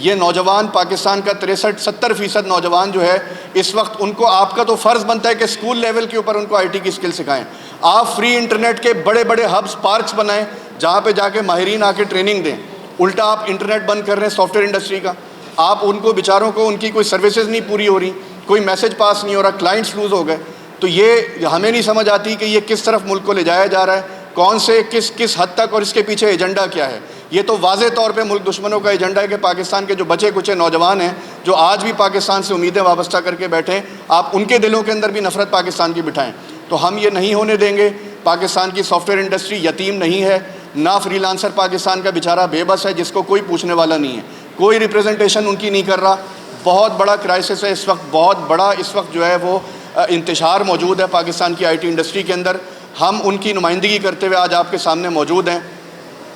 یہ نوجوان پاکستان کا 63-70% نوجوان جو ہے اس وقت، ان کو آپ کا تو فرض بنتا ہے کہ اسکول لیول کے اوپر ان کو IT کی اسکل سکھائیں. آپ فری انٹرنیٹ کے بڑے بڑے ہبس، پارکس بنائیں جہاں پہ جا کے ماہرین آ کے ٹریننگ دیں. الٹا آپ انٹرنیٹ بند کر رہے ہیں سافٹ ویئر انڈسٹری کا. آپ ان کو بیچاروں کو ان کی کوئی سروسز نہیں پوری ہو رہی، کوئی میسج پاس نہیں ہو رہا، کلائنٹس لوز ہو گئے. تو یہ ہمیں نہیں سمجھ آتی کہ یہ کس طرف ملک کو لے جایا جا رہا ہے، کون سے کس حد تک، اور اس کے پیچھے ایجنڈا کیا ہے. یہ تو واضح طور پہ ملک دشمنوں کا ایجنڈا ہے کہ پاکستان کے جو بچے کچے نوجوان ہیں جو آج بھی پاکستان سے امیدیں وابستہ کر کے بیٹھے ہیں، آپ ان کے دلوں کے اندر بھی نفرت پاکستان کی بٹھائیں. تو ہم یہ نہیں ہونے دیں گے. پاکستان کی سافٹ ویئر انڈسٹری یتیم نہیں ہے، نہ فری لانسر پاکستان کا بیچارہ بے بس ہے جس کو کوئی پوچھنے والا نہیں ہے، کوئی ریپریزنٹیشن ان کی نہیں کر رہا. بہت بڑا کرائسس ہے اس وقت، بہت بڑا اس وقت جو ہے وہ انتشار موجود ہے پاکستان کی IT انڈسٹری کے اندر. ہم ان کی نمائندگی کرتے ہوئے آج آپ کے سامنے موجود ہیں،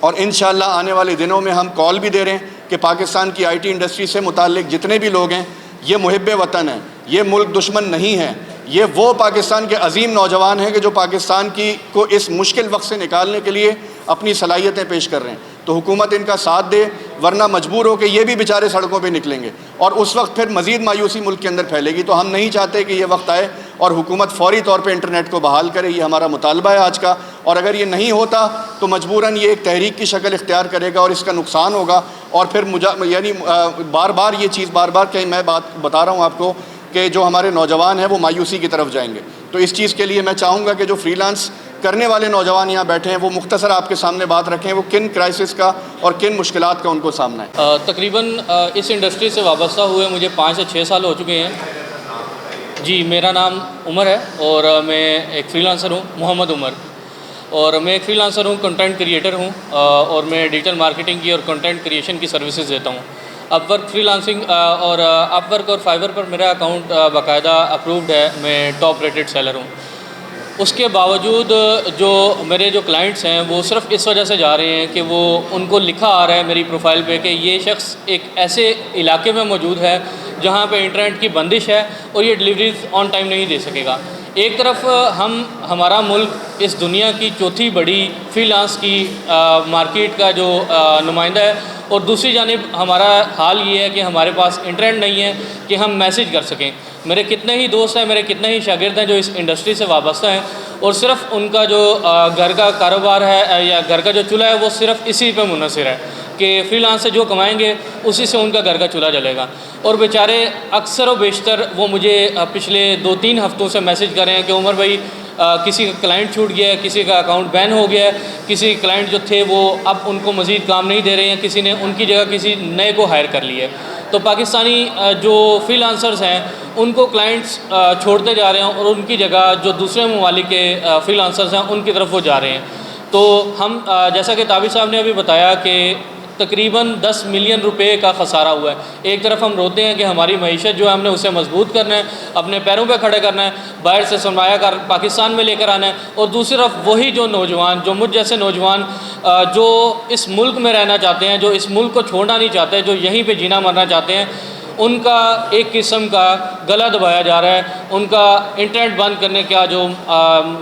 اور انشاءاللہ آنے والے دنوں میں ہم کال بھی دے رہے ہیں کہ پاکستان کی IT انڈسٹری سے متعلق جتنے بھی لوگ ہیں، یہ محب وطن ہیں، یہ ملک دشمن نہیں ہیں، یہ وہ پاکستان کے عظیم نوجوان ہیں کہ جو پاکستان کو اس مشکل وقت سے نکالنے کے لیے اپنی صلاحیتیں پیش کر رہے ہیں. تو حکومت ان کا ساتھ دے، ورنہ مجبور ہو کہ یہ بھی بیچارے سڑکوں پہ نکلیں گے، اور اس وقت پھر مزید مایوسی ملک کے اندر پھیلے گی. تو ہم نہیں چاہتے کہ یہ وقت آئے اور حکومت فوری طور پہ انٹرنیٹ کو بحال کرے. یہ ہمارا مطالبہ ہے آج کا، اور اگر یہ نہیں ہوتا تو مجبوراً یہ ایک تحریک کی شکل اختیار کرے گا اور اس کا نقصان ہوگا. اور پھر یعنی بار بار یہ چیز کہ میں بات بتا رہا ہوں آپ کو کہ جو ہمارے نوجوان ہیں وہ مایوسی کی طرف جائیں گے. تو اس چیز کے لیے میں چاہوں گا کہ جو فری لانس کرنے والے نوجوان یہاں بیٹھے ہیں وہ مختصر آپ کے سامنے بات رکھیں، وہ کن کرائسس کا اور کن مشکلات کا ان کو سامنا ہے. تقریباً اس انڈسٹری سے وابستہ ہوئے مجھے 5 سے 6 سال ہو چکے ہیں. جی، میرا نام عمر ہے اور میں ایک فری لانسر ہوں، محمد عمر. اور میں ایک فری لانسر ہوں، کنٹینٹ کریٹر ہوں، اور میں ڈیجیٹل مارکیٹنگ کی اور کنٹینٹ کریشن کی سروسز دیتا ہوں. اپ ورک فری لانسنگ اور اپ ورک اور فائبر پر میرا اکاؤنٹ باقاعدہ اپرووڈ ہے. میں ٹاپ ریٹڈ سیلر ہوں. اس کے باوجود جو میرے کلائنٹس ہیں وہ صرف اس وجہ سے جا رہے ہیں کہ وہ ان کو لکھا آ رہا ہے میری پروفائل پہ کہ یہ شخص ایک ایسے علاقے میں موجود ہے جہاں پہ انٹرنیٹ کی بندش ہے اور یہ ڈلیوریز آن ٹائم نہیں دے سکے گا. ایک طرف ہمارا ملک اس دنیا کی چوتھی بڑی فری لانس کی مارکیٹ کا جو نمائندہ ہے، اور دوسری جانب ہمارا حال یہ ہے کہ ہمارے پاس انٹرنیٹ نہیں ہے کہ ہم میسج کر سکیں. میرے کتنے ہی دوست ہیں، میرے کتنے ہی شاگرد ہیں جو اس انڈسٹری سے وابستہ ہیں، اور صرف ان کا جو گھر کا کاروبار ہے یا گھر کا جو چولہا ہے وہ صرف اسی پہ منحصر ہے کہ فری لانس سے جو کمائیں گے اسی سے ان کا گھر کا چولہا جلے گا. اور بیچارے اکثر و بیشتر وہ مجھے پچھلے 2-3 ہفتوں سے میسج کر رہے ہیں کہ عمر بھائی کسی کا کلائنٹ چھوٹ گیا ہے، کسی کا اکاؤنٹ بین ہو گیا ہے، کسی کلائنٹ جو تھے وہ اب ان کو مزید کام نہیں دے رہے ہیں، کسی نے ان کی جگہ کسی نئے کو ہائر کر لیا ہے. تو پاکستانی جو فری لانسرز ہیں ان کو کلائنٹس چھوڑتے جا رہے ہیں اور ان کی جگہ جو دوسرے ممالک کے فری لانسرز ہیں ان کی طرف وہ جا رہے ہیں. تو ہم جیسا کہ طابق صاحب نے ابھی بتایا کہ تقریباً 10 ملین روپے کا خسارہ ہوا ہے. ایک طرف ہم روتے ہیں کہ ہماری معیشت جو ہے ہم نے اسے مضبوط کرنا ہے، اپنے پیروں پہ کھڑے کرنا ہے، باہر سے سرمایہ کار پاکستان میں لے کر آنا ہے، اور دوسری طرف وہی جو نوجوان، جو مجھ جیسے نوجوان جو اس ملک میں رہنا چاہتے ہیں، جو اس ملک کو چھوڑنا نہیں چاہتے، جو یہیں پہ جینا مرنا چاہتے ہیں، ان کا ایک قسم کا گلا دبایا جا رہا ہے. ان کا انٹرنیٹ بند کرنے کا جو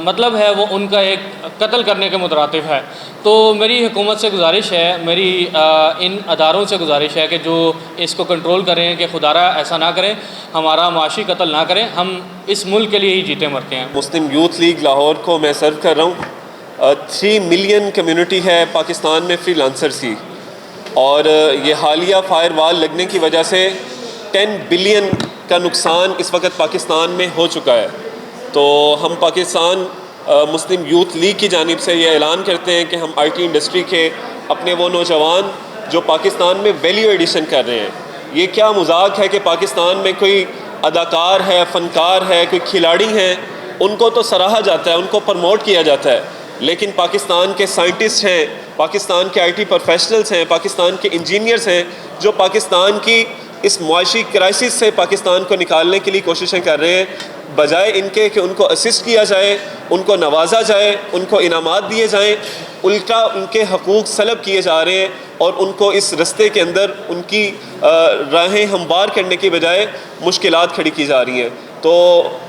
مطلب ہے وہ ان کا ایک قتل کرنے کے مترادف ہے. تو میری حکومت سے گزارش ہے، میری ان اداروں سے گزارش ہے کہ جو اس کو کنٹرول کریں کہ خدارہ ایسا نہ کریں، ہمارا معاشی قتل نہ کریں. ہم اس ملک کے لیے ہی جیتے مرتے ہیں. مسلم یوتھ لیگ لاہور کو میں سرو کر رہا ہوں. 3 ملین کمیونٹی ہے پاکستان میں فری لانسرز کی، اور یہ حالیہ فائر وال لگنے کی وجہ سے 10 بلین کا نقصان اس وقت پاکستان میں ہو چکا ہے. تو ہم پاکستان مسلم یوتھ لیگ کی جانب سے یہ اعلان کرتے ہیں کہ ہم IT انڈسٹری کے اپنے وہ نوجوان جو پاکستان میں ویلیو ایڈیشن کر رہے ہیں، یہ کیا مذاق ہے کہ پاکستان میں کوئی اداکار ہے، فنکار ہے، کوئی کھلاڑی ہیں، ان کو تو سراہا جاتا ہے، ان کو پروموٹ کیا جاتا ہے، لیکن پاکستان کے سائنٹسٹ ہیں، پاکستان کے IT پروفیشنلز ہیں، پاکستان کے انجینئرز ہیں جو پاکستان کی اس معاشی کرائسس سے پاکستان کو نکالنے کے لیے کوششیں کر رہے ہیں، بجائے ان کے کہ ان کو اسسٹ کیا جائے، ان کو نوازا جائے، ان کو انعامات دیے جائیں، الٹا ان کے حقوق سلب کیے جا رہے ہیں اور ان کو اس رستے کے اندر ان کی راہیں ہموار کرنے کی بجائے مشکلات کھڑی کی جا رہی ہیں. تو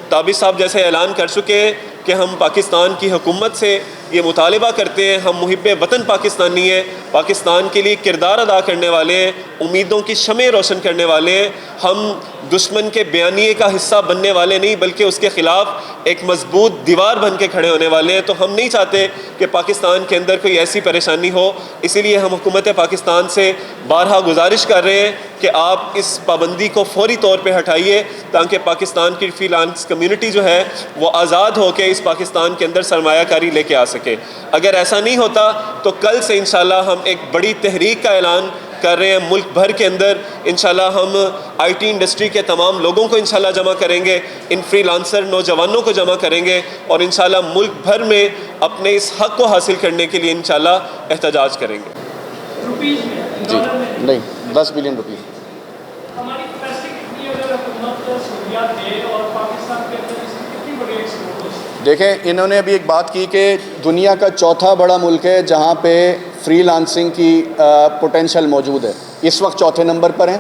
طابق صاحب جیسے اعلان کر چکے ہیں کہ ہم پاکستان کی حکومت سے یہ مطالبہ کرتے ہیں. ہم محب وطن پاکستانی ہیں, پاکستان کے لیے کردار ادا کرنے والے ہیں, امیدوں کی شمع روشن کرنے والے ہیں. ہم دشمن کے بیانیے کا حصہ بننے والے نہیں بلکہ اس کے خلاف ایک مضبوط دیوار بن کے کھڑے ہونے والے ہیں. تو ہم نہیں چاہتے کہ پاکستان کے اندر کوئی ایسی پریشانی ہو. اسی لیے ہم حکومت پاکستان سے بارہا گزارش کر رہے ہیں کہ آپ اس پابندی کو فوری طور پہ ہٹائیے تاکہ پاکستان کی فری لانس کمیونٹی جو ہے وہ آزاد ہو کے اس پاکستان کے اندر سرمایہ کاری لے کے آ سکے. اگر ایسا نہیں ہوتا تو کل سے انشاءاللہ ہم ایک بڑی تحریک کا اعلان کر رہے ہیں ملک بھر کے اندر. انشاءاللہ ہم آئی ٹی انڈسٹری کے تمام لوگوں کو انشاءاللہ جمع کریں گے, ان فری لانسر نوجوانوں کو جمع کریں گے اور انشاءاللہ ملک بھر میں اپنے اس حق کو حاصل کرنے کے لیے انشاءاللہ احتجاج کریں گے. جی نہیں 10 بلین روپیز. ہماری کیپیسٹی کتنی ہے اگر حکومت سہولیات دے اور پاکستان کے اندر اس کی کتنی بڑی ایکسپورٹ ہو؟ دیکھیں انہوں نے ابھی ایک بات کی کہ دنیا کا چوتھا بڑا ملک ہے جہاں پہ فری لانسنگ کی پوٹینشیل موجود ہے. اس وقت چوتھے نمبر پر ہیں,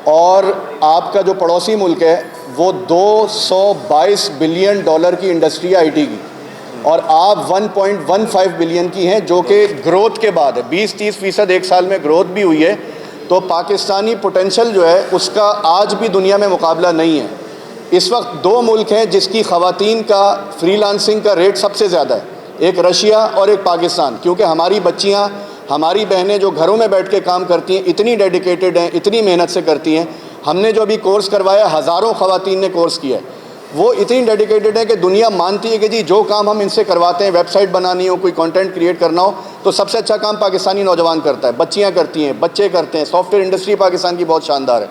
اور آپ کا جو پڑوسی ملک ہے وہ $222 بلین کی انڈسٹری ہے آئی ٹی کی, اور آپ 1.15 بلین کی ہیں جو کہ گروتھ کے بعد ہے. 20-30% ایک سال میں گروتھ بھی ہوئی ہے. تو پاکستانی پوٹینشیل جو ہے اس کا آج بھی دنیا میں مقابلہ نہیں ہے. اس وقت 2 ملک ہیں جس کی خواتین کا فری لانسنگ کا ریٹ سب سے زیادہ ہے, ایک رشیا اور ایک پاکستان. کیونکہ ہماری بچیاں, ہماری بہنیں جو گھروں میں بیٹھ کے کام کرتی ہیں اتنی ڈیڈیکیٹڈ ہیں, اتنی محنت سے کرتی ہیں. ہم نے جو ابھی کورس کروایا, ہزاروں خواتین نے کورس کیا ہے, وہ اتنی ڈیڈیکیٹڈ ہے کہ دنیا مانتی ہے کہ جی جو کام ہم ان سے کرواتے ہیں, ویب سائٹ بنانی ہو, کوئی کنٹینٹ کریٹ کرنا ہو, تو سب سے اچھا کام پاکستانی نوجوان کرتا ہے. بچیاں کرتی ہیں, بچے کرتے ہیں. سافٹ ویئر انڈسٹری پاکستان کی بہت شاندار ہے,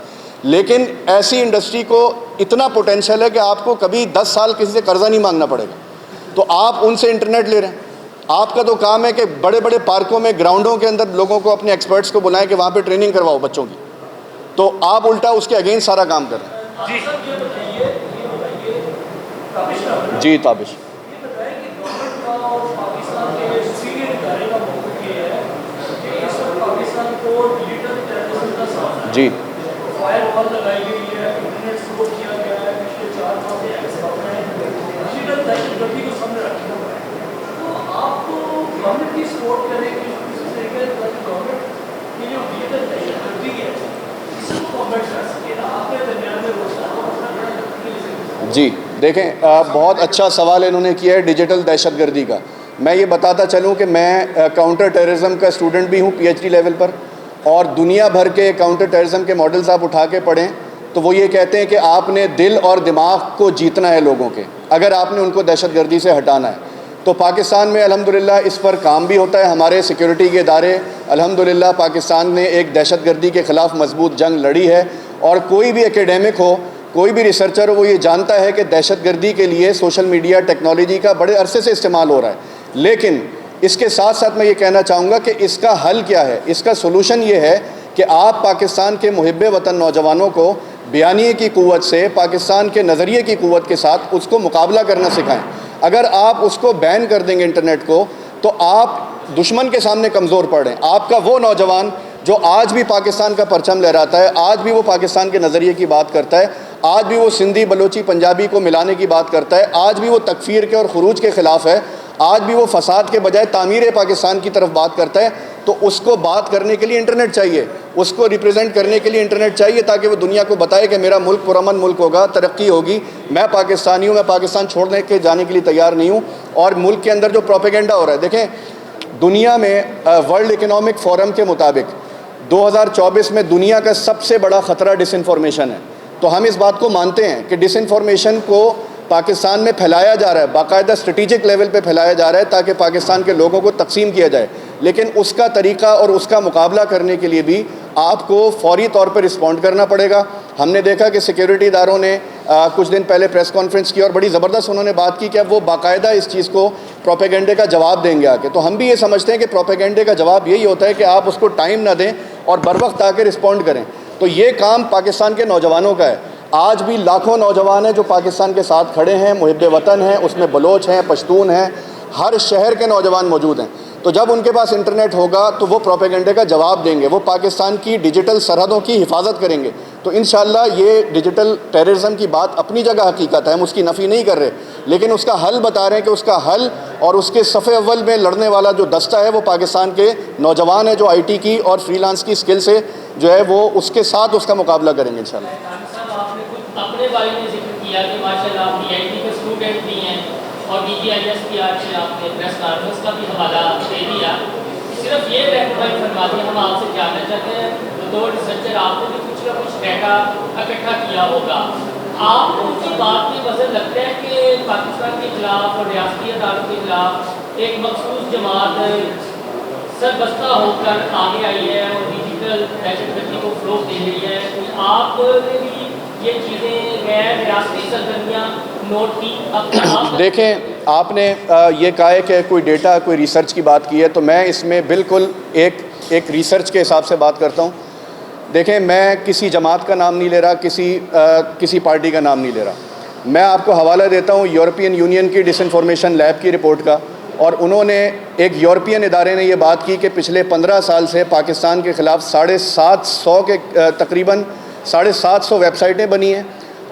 لیکن ایسی انڈسٹری کو اتنا پوٹینشیل ہے کہ آپ کو کبھی 10 سال کسی سے قرضہ نہیں مانگنا پڑے گا. تو آپ ان سے انٹرنیٹ لے رہے ہیں. آپ کا تو کام ہے کہ بڑے بڑے پارکوں میں, گراؤنڈوں کے اندر لوگوں کو, اپنے ایکسپرٹس کو بلائیں کہ وہاں پہ ٹریننگ کرواؤ بچوں کی. تو آپ الٹا اس کے اگینسٹ سارا کام کر رہے ہیں. جی تابش. یہ بتائیں کہ گورنمنٹ کا اور پاکستان کے سینئر ادارے کا موقف یہ ہے کہ اس وقت پاکستان کو ڈیجیٹل ٹیررزم کا سامنا جی فائر وال لگائی گئی ہے, انٹرنیٹ سلو کیا گیا ہے, پچھلے 4 سال سے ڈیجیٹل دہشت گردی کو سامنے رکھنا پڑا ہے. تو آپ کو گورنمنٹ کی سپورٹ کرنے کی کوشش طریقے سے گورنمنٹ کی جو ڈیجیٹل دہشت گردی ہے اس کو کمبیٹ کر سکے نا, آپ کے درمیان میں روزانہ جی دیکھیں, بہت اچھا سوال انہوں نے کیا ہے ڈیجیٹل دہشت گردی کا. میں یہ بتاتا چلوں کہ میں کاؤنٹر ٹیررزم کا اسٹوڈنٹ بھی ہوں PhD لیول پر, اور دنیا بھر کے کاؤنٹر ٹیررزم کے ماڈلز آپ اٹھا کے پڑھیں تو وہ یہ کہتے ہیں کہ آپ نے دل اور دماغ کو جیتنا ہے لوگوں کے, اگر آپ نے ان کو دہشت گردی سے ہٹانا ہے. تو پاکستان میں الحمدللہ اس پر کام بھی ہوتا ہے. ہمارے سیکیورٹی کے ادارے الحمدللہ, پاکستان نے ایک دہشت گردی کے خلاف مضبوط جنگ لڑی ہے. اور کوئی بھی اکیڈیمک ہو, کوئی بھی ریسرچر ہو, وہ یہ جانتا ہے کہ دہشت گردی کے لیے سوشل میڈیا ٹیکنالوجی کا بڑے عرصے سے استعمال ہو رہا ہے. لیکن اس کے ساتھ ساتھ میں یہ کہنا چاہوں گا کہ اس کا حل کیا ہے. اس کا سولوشن یہ ہے کہ آپ پاکستان کے محب وطن نوجوانوں کو بیانیے کی قوت سے, پاکستان کے نظریے کی قوت کے ساتھ اس کو مقابلہ کرنا سکھائیں. اگر آپ اس کو بین کر دیں گے انٹرنیٹ کو, تو آپ دشمن کے سامنے کمزور پڑ رہے ہیں. آپ کا وہ نوجوان جو آج بھی پاکستان کا پرچم لہراتا ہے, آج بھی وہ پاکستان کے نظریے کی بات کرتا ہے, آج بھی وہ سندھی بلوچی پنجابی کو ملانے کی بات کرتا ہے, آج بھی وہ تکفیر کے اور خروج کے خلاف ہے, آج بھی وہ فساد کے بجائے تعمیر پاکستان کی طرف بات کرتا ہے, تو اس کو بات کرنے کے لیے انٹرنیٹ چاہیے, اس کو ریپرزینٹ کرنے کے لیے انٹرنیٹ چاہیے, تاکہ وہ دنیا کو بتائے کہ میرا ملک پرامن ملک ہوگا, ترقی ہوگی, میں پاکستانی ہوں, میں پاکستان چھوڑنے کے جانے کے لیے تیار نہیں ہوں. اور ملک کے اندر جو پروپیگنڈا ہو رہا ہے, دیکھیں دنیا میں ورلڈ اکنامک فورم کے مطابق 2024 میں دنیا کا سب سے بڑا خطرہ ڈس انفارمیشن ہے. تو ہم اس بات کو مانتے ہیں کہ ڈس انفارمیشن کو پاکستان میں پھیلایا جا رہا ہے, باقاعدہ اسٹریٹجک لیول پہ پھیلایا جا رہا ہے تاکہ پاکستان کے لوگوں کو تقسیم کیا جائے. لیکن اس کا طریقہ اور اس کا مقابلہ کرنے کے لیے بھی آپ کو فوری طور پر رسپونڈ کرنا پڑے گا. ہم نے دیکھا کہ سیکیورٹی اداروں نے کچھ دن پہلے پریس کانفرنس کی اور بڑی زبردست انہوں نے بات کی کہ اب وہ باقاعدہ اس چیز کو پروپیگنڈے کا جواب دیں گے آ کے. تو ہم بھی یہ سمجھتے ہیں کہ پروپیگنڈے کا جواب یہی ہوتا ہے کہ آپ اس کو ٹائم نہ دیں اور بر وقت آ کے رسپونڈ کریں. تو یہ کام پاکستان کے نوجوانوں کا ہے. آج بھی لاکھوں نوجوان ہیں جو پاکستان کے ساتھ کھڑے ہیں, محب وطن ہیں, اس میں بلوچ ہیں, پشتون ہیں, ہر شہر کے نوجوان موجود ہیں. تو جب ان کے پاس انٹرنیٹ ہوگا تو وہ پروپیگنڈے کا جواب دیں گے, وہ پاکستان کی ڈیجیٹل سرحدوں کی حفاظت کریں گے. تو انشاءاللہ یہ ڈیجیٹل ٹیررزم کی بات اپنی جگہ حقیقت ہے, ہم اس کی نفی نہیں کر رہے, لیکن اس کا حل بتا رہے ہیں کہ اس کا حل اور اس کے صف اول میں لڑنے والا جو دستہ ہے وہ پاکستان کے نوجوان ہیں جو آئی ٹی کی اور فری لانس کی اسکل سے جو ہے وہ اس کے ساتھ اس کا مقابلہ کریں گے انشاءاللہ. آپ نے خود اپنے بارے میں ذکر کیا کہ ماشاءاللہ آپ ڈی آئی ٹی کے اسٹوڈنٹ بھی ہیں اور ڈی جی آئی ایس کی آج سے آپ نے پریس کانفرنس کا بھی حوالہ دے دیا. صرف یہ رہنمائی فرما دیں, ہم آپ سے جاننا چاہتے ہیں بطور ریسرچر آپ نے بھی کچھ نہ کچھ ڈیٹا اکٹھا کیا ہوگا, آپ کو کی بات میں وزن لگتا ہے کہ پاکستان کے خلاف اور ریاستی اداروں کے خلاف ایک مخصوص جماعت سربستہ ہو کر آگے آئی ہے اور ڈیجیٹل دہشت گردی کو فروغ دے رہی ہے؟ آپ نے بھی یہ چیزیں غیر ریاستی سرگرمیاں نوٹ کی؟ دیکھیں, آپ نے یہ کہا ہے کہ کوئی ڈیٹا کوئی ریسرچ کی بات کی ہے, تو میں اس میں بالکل ایک ریسرچ کے حساب سے بات کرتا ہوں. دیکھیں, میں کسی جماعت کا نام نہیں لے رہا, کسی پارٹی کا نام نہیں لے رہا. میں آپ کو حوالہ دیتا ہوں یورپین یونین کی ڈس انفارمیشن لیب کی رپورٹ کا, اور انہوں نے ایک یورپین ادارے نے یہ بات کی کہ پچھلے 15 سال سے پاکستان کے خلاف 750 کے تقریباً 750 ویب سائٹیں بنی ہیں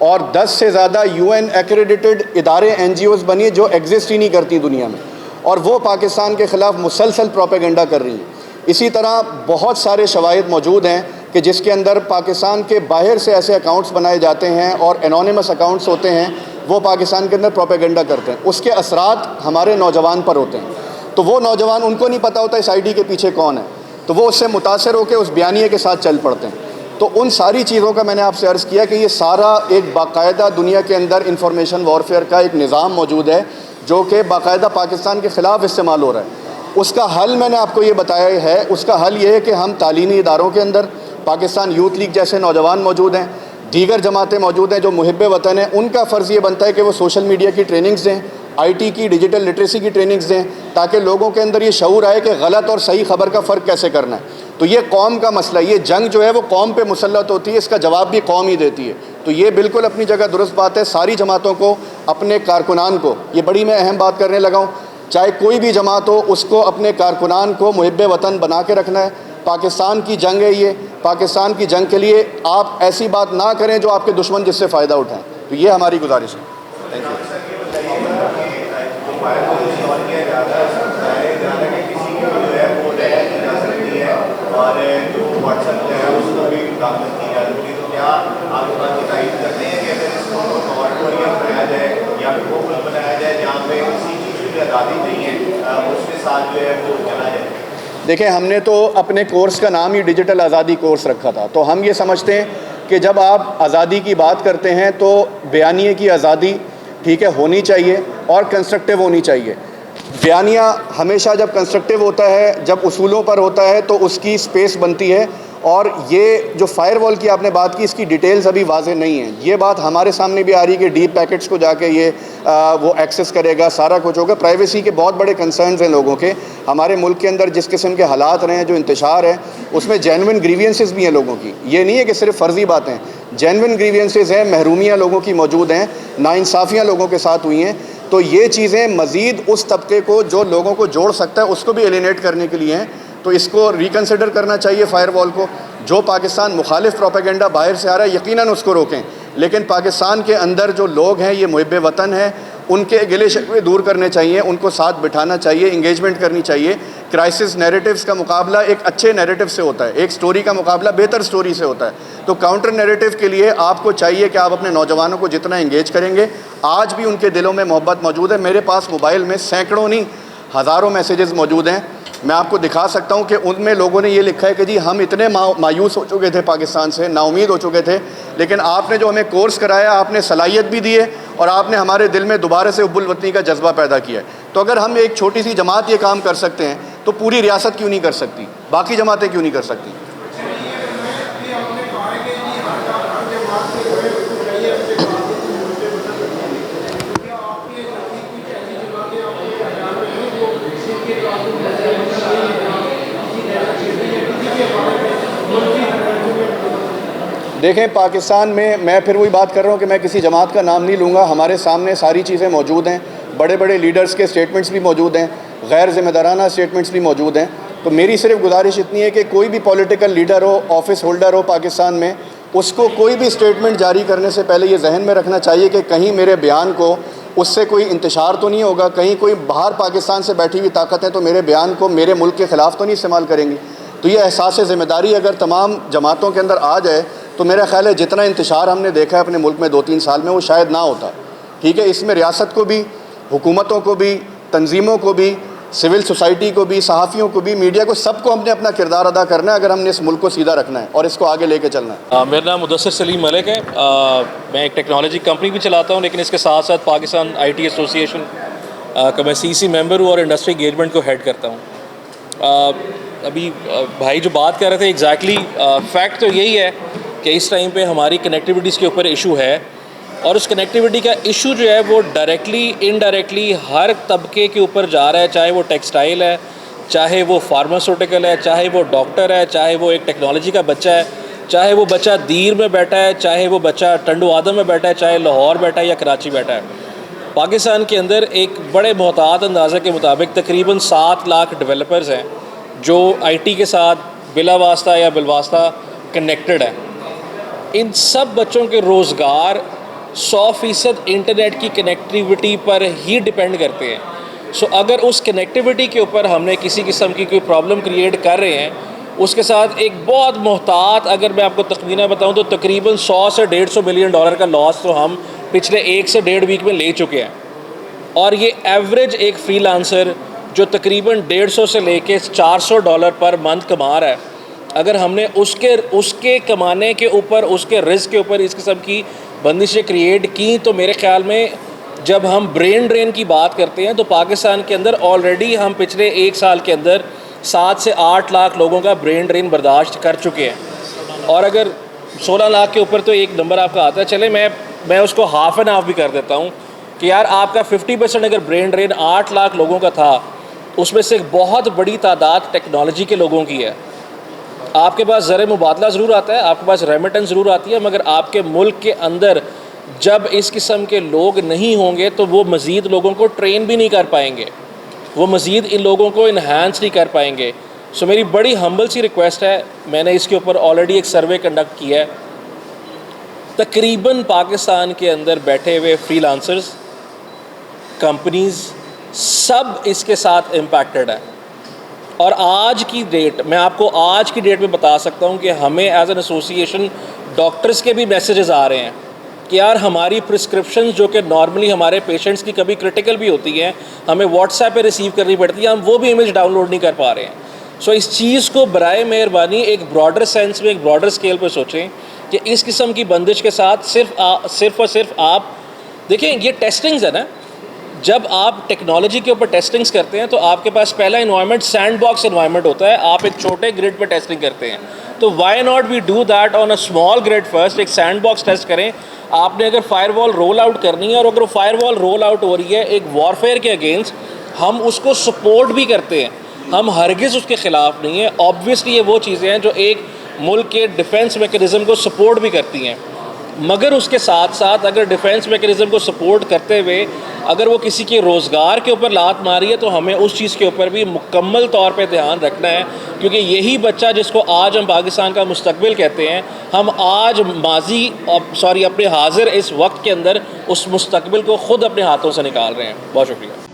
اور 10 سے زیادہ یو این ایکریڈیٹڈ ادارے این جی اوز بنی ہیں جو ایگزسٹ ہی نہیں کرتی دنیا میں, اور وہ پاکستان کے خلاف مسلسل پروپیگنڈا کر رہی ہیں. اسی طرح بہت سارے شواہد موجود ہیں کہ جس کے اندر پاکستان کے باہر سے ایسے اکاؤنٹس بنائے جاتے ہیں اور انونیمس اکاؤنٹس ہوتے ہیں, وہ پاکستان کے اندر پروپیگنڈا کرتے ہیں. اس کے اثرات ہمارے نوجوان پر ہوتے ہیں. تو وہ نوجوان, ان کو نہیں پتہ ہوتا اس آئی ڈی کے پیچھے کون ہے, تو وہ اس سے متاثر ہو کے اس بیانیے کے ساتھ چل پڑتے ہیں. تو ان ساری چیزوں کا میں نے آپ سے عرض کیا کہ یہ سارا ایک باقاعدہ دنیا کے اندر انفارمیشن وارفیئر کا ایک نظام موجود ہے جو کہ باقاعدہ پاکستان کے خلاف استعمال ہو رہا ہے. اس کا حل میں نے آپ کو یہ بتایا ہے, اس کا حل یہ ہے کہ ہم تعلیمی اداروں کے اندر پاکستان یوتھ لیگ جیسے نوجوان موجود ہیں, دیگر جماعتیں موجود ہیں جو محب وطن ہیں, ان کا فرض یہ بنتا ہے کہ وہ سوشل میڈیا کی ٹریننگز دیں, آئی ٹی کی ڈیجیٹل لٹریسی کی ٹریننگز دیں, تاکہ لوگوں کے اندر یہ شعور آئے کہ غلط اور صحیح خبر کا فرق کیسے کرنا ہے. تو یہ قوم کا مسئلہ, یہ جنگ جو ہے وہ قوم پہ مسلط ہوتی ہے, اس کا جواب بھی قوم ہی دیتی ہے. تو یہ بالکل اپنی جگہ درست بات ہے. ساری جماعتوں کو, اپنے کارکنان کو, یہ بڑی میں اہم بات کرنے لگا ہوں, چاہے کوئی بھی جماعت ہو, اس کو اپنے کارکنان کو محب وطن بنا کے رکھنا ہے. پاکستان کی جنگ ہے یہ, پاکستان کی جنگ کے لیے آپ ایسی بات نہ کریں جو آپ کے دشمن جس سے فائدہ اٹھائیں. تو یہ ہماری گزارش ہے. دیکھیں, ہم نے تو اپنے کورس کا نام ہی ڈیجیٹل آزادی کورس رکھا تھا. تو ہم یہ سمجھتے ہیں کہ جب آپ آزادی کی بات کرتے ہیں تو بیانیے کی آزادی ٹھیک ہے ہونی چاہیے اور کنسٹرکٹیو ہونی چاہیے. بیانیہ ہمیشہ جب کنسٹرکٹیو ہوتا ہے, جب اصولوں پر ہوتا ہے, تو اس کی سپیس بنتی ہے. اور یہ جو فائر وال کی آپ نے بات کی, اس کی ڈیٹیلز ابھی واضح نہیں ہیں. یہ بات ہمارے سامنے بھی آ رہی ہے کہ ڈیپ پیکٹس کو جا کے یہ وہ ایکسیس کرے گا, سارا کچھ ہوگا. پرائیویسی کے بہت بڑے کنسرنز ہیں لوگوں کے. ہمارے ملک کے اندر جس قسم کے حالات رہے ہیں, جو انتشار ہے, اس میں جینوئن گریوینسز بھی ہیں لوگوں کی. یہ نہیں ہے کہ صرف فرضی باتیں, جینوئن گریوینسز ہیں, محرومیاں لوگوں کی موجود ہیں, ناانصافیاں لوگوں کے ساتھ ہوئی ہیں. تو یہ چیزیں مزید اس طبقے کو جو لوگوں کو جوڑ سکتا ہے اس کو بھی ایلینیٹ کرنے کے لیے ہیں. تو اس کو ریکنسیڈر کرنا چاہیے فائر وال کو. جو پاکستان مخالف پروپیگنڈا باہر سے آ رہا ہے یقیناً اس کو روکیں, لیکن پاکستان کے اندر جو لوگ ہیں یہ محب وطن ہیں, ان کے گلے شکوے دور کرنے چاہیے, ان کو ساتھ بٹھانا چاہیے, انگیجمنٹ کرنی چاہیے. کرائسس نیریٹیوز کا مقابلہ ایک اچھے نیریٹیو سے ہوتا ہے, ایک سٹوری کا مقابلہ بہتر سٹوری سے ہوتا ہے. تو کاؤنٹر نیریٹیو کے لیے آپ کو چاہیے کہ آپ اپنے نوجوانوں کو جتنا انگیج کریں گے, آج بھی ان کے دلوں میں محبت موجود ہے. میرے پاس موبائل میں سینکڑوں نہیں ہزاروں میسیجز موجود ہیں. میں آپ کو دکھا سکتا ہوں کہ ان میں لوگوں نے یہ لکھا ہے کہ جی ہم اتنے مایوس ہو چکے تھے پاکستان سے, نا امید ہو چکے تھے, لیکن آپ نے جو ہمیں کورس کرایا, آپ نے صلاحیت بھی دی ہے اور آپ نے ہمارے دل میں دوبارہ سے حب الوطنی کا جذبہ پیدا کیا ہے. تو اگر ہم ایک چھوٹی سی جماعت یہ کام کر سکتے ہیں تو پوری ریاست کیوں نہیں کر سکتی, باقی جماعتیں کیوں نہیں کر سکتی؟ دیکھیں, پاکستان میں پھر وہی بات کر رہا ہوں کہ میں کسی جماعت کا نام نہیں لوں گا. ہمارے سامنے ساری چیزیں موجود ہیں. بڑے بڑے لیڈرز کے سٹیٹمنٹس بھی موجود ہیں, غیر ذمہ دارانہ سٹیٹمنٹس بھی موجود ہیں. تو میری صرف گزارش اتنی ہے کہ کوئی بھی پولیٹیکل لیڈر ہو, آفس ہولڈر ہو پاکستان میں, اس کو کوئی بھی سٹیٹمنٹ جاری کرنے سے پہلے یہ ذہن میں رکھنا چاہیے کہ کہیں میرے بیان کو اس سے کوئی انتشار تو نہیں ہوگا, کہیں کوئی باہر پاکستان سے بیٹھی ہوئی طاقتیں تو میرے بیان کو میرے ملک کے خلاف تو نہیں استعمال کریں گی. تو یہ احساس ذمہ داری اگر تمام جماعتوں کے اندر آ جائے تو میرا خیال ہے جتنا انتشار ہم نے دیکھا ہے اپنے ملک میں 2-3 سال میں وہ شاید نہ ہوتا. ٹھیک ہے, اس میں ریاست کو بھی, حکومتوں کو بھی, تنظیموں کو بھی, سول سوسائٹی کو بھی, صحافیوں کو بھی, میڈیا کو, سب کو ہم نے اپنا کردار ادا کرنا ہے اگر ہم نے اس ملک کو سیدھا رکھنا ہے اور اس کو آگے لے کے چلنا ہے. میرا نام مدثر سلیم ملک ہے. میں ایک ٹیکنالوجی کمپنی بھی چلاتا ہوں, لیکن اس کے ساتھ ساتھ پاکستان IT ایسوسیشن کا میں CC ممبر ہوں اور انڈسٹری انگیجمنٹ کو ہیڈ کرتا ہوں. ابھی بھائی جو بات کر رہے تھے ایگزیکٹلی فیکٹ تو یہی ہے کہ اس ٹائم پہ ہماری کنیکٹیوٹیز کے اوپر ایشو ہے, اور اس کنیکٹیوٹی کا ایشو جو ہے وہ ڈائریکٹلی انڈائریکٹلی ہر طبقے کے اوپر جا رہا ہے, چاہے وہ ٹیکسٹائل ہے, چاہے وہ فارماسیوٹیکل ہے, چاہے وہ ڈاکٹر ہے, چاہے وہ ایک ٹیکنالوجی کا بچہ ہے, چاہے وہ بچہ دیر میں بیٹھا ہے, چاہے وہ بچہ ٹنڈو آدم میں بیٹھا ہے, چاہے لاہور بیٹھا ہے یا کراچی بیٹھا ہے. پاکستان کے اندر ایک بڑے محتاط اندازے کے مطابق تقریباً 7 لاکھ ڈیولپرز ہیں جو IT کے ساتھ بلا واسطہ یا بالواسطہ کنیکٹڈ ہیں. ان سب بچوں کے روزگار 100% انٹرنیٹ کی کنیکٹیوٹی پر ہی ڈپینڈ کرتے ہیں. سو اگر اس کنیکٹیوٹی کے اوپر ہم نے کسی قسم کی کوئی پرابلم کریٹ کر رہے ہیں, اس کے ساتھ ایک بہت محتاط, اگر میں آپ کو تخمینہ بتاؤں تو تقریباً 100 سے $150 ملین کا لاس تو ہم پچھلے 1 سے 1.5 ویک میں لے چکے ہیں. اور یہ ایوریج ایک فری لانسر جو تقریباً $150 سے لے کے $400 پر منتھ کما رہا ہے, اگر ہم نے اس کے کمانے کے اوپر, اس کے رزق کے اوپر اس قسم کی بندشیں کریٹ کی, تو میرے خیال میں جب ہم برین ڈرین کی بات کرتے ہیں تو پاکستان کے اندر آلریڈی ہم پچھلے 1 سال کے اندر 7 سے 8 لاکھ لوگوں کا برین ڈرین برداشت کر چکے ہیں. اور اگر 16 لاکھ کے اوپر تو ایک نمبر آپ کا آتا ہے, چلے میں اس کو ہاف اینڈ ہاف بھی کر دیتا ہوں کہ یار آپ کا 50% اگر برین ڈرین 8 لاکھ لوگوں کا تھا, اس میں سے ایک بہت بڑی تعداد ٹیکنالوجی کے لوگوں کی ہے. آپ کے پاس زر مبادلہ ضرور آتا ہے, آپ کے پاس ریمیٹنس ضرور آتی ہے, مگر آپ کے ملک کے اندر جب اس قسم کے لوگ نہیں ہوں گے تو وہ مزید لوگوں کو ٹرین بھی نہیں کر پائیں گے, وہ مزید ان لوگوں کو انہانس نہیں کر پائیں گے. سو میری بڑی ہمبل سی ریکویسٹ ہے, میں نے اس کے اوپر آلریڈی ایک سروے کنڈکٹ کیا ہے. تقریباً پاکستان کے اندر بیٹھے ہوئے فری لانسرز, کمپنیز, سب اس کے ساتھ امپیکٹڈ ہے. اور آج کی ڈیٹ, میں آپ کو آج کی ڈیٹ میں بتا سکتا ہوں کہ ہمیں ایز این ایسوسیشن ڈاکٹرز کے بھی میسیجز آ رہے ہیں کہ یار ہماری پرسکرپشنز جو کہ نارملی ہمارے پیشنٹس کی کبھی کرٹیکل بھی ہوتی ہیں, ہمیں واٹس ایپ پہ ریسیو کرنی پڑتی ہے, ہم وہ بھی امیج ڈاؤن لوڈ نہیں کر پا رہے ہیں. سو اس چیز کو برائے مہربانی ایک براڈر سینس میں, ایک براڈر اسکیل پہ سوچیں کہ اس قسم کی بندش کے ساتھ صرف اور صرف آپ دیکھیں, یہ ٹیسٹنگز ہے نا, جب آپ ٹیکنالوجی کے اوپر ٹیسٹنگز کرتے ہیں تو آپ کے پاس پہلا انوائرمنٹ سینڈ باکس انوائرمنٹ ہوتا ہے, آپ ایک چھوٹے گریڈ پہ ٹیسٹنگ کرتے ہیں. تو why not we do that on a small grade first, ایک سینڈ باکس ٹیسٹ کریں. آپ نے اگر فائر وال رول آؤٹ کرنی ہے, اور اگر فائر وال رول آؤٹ ہو رہی ہے ایک وارفیئر کے اگینسٹ, ہم اس کو سپورٹ بھی کرتے ہیں, ہم ہرگز اس کے خلاف نہیں ہیں. آبویسلی یہ وہ چیزیں ہیں جو ایک ملک کے ڈیفنس میکینزم کو سپورٹ بھی کرتی ہیں, مگر اس کے ساتھ ساتھ اگر ڈیفنس میکینزم کو سپورٹ کرتے ہوئے اگر وہ کسی کے روزگار کے اوپر لات ماری ہے تو ہمیں اس چیز کے اوپر بھی مکمل طور پہ دھیان رکھنا ہے, کیونکہ یہی بچہ جس کو آج ہم پاکستان کا مستقبل کہتے ہیں, ہم آج اپنے حاضر اس وقت کے اندر اس مستقبل کو خود اپنے ہاتھوں سے نکال رہے ہیں. بہت شکریہ.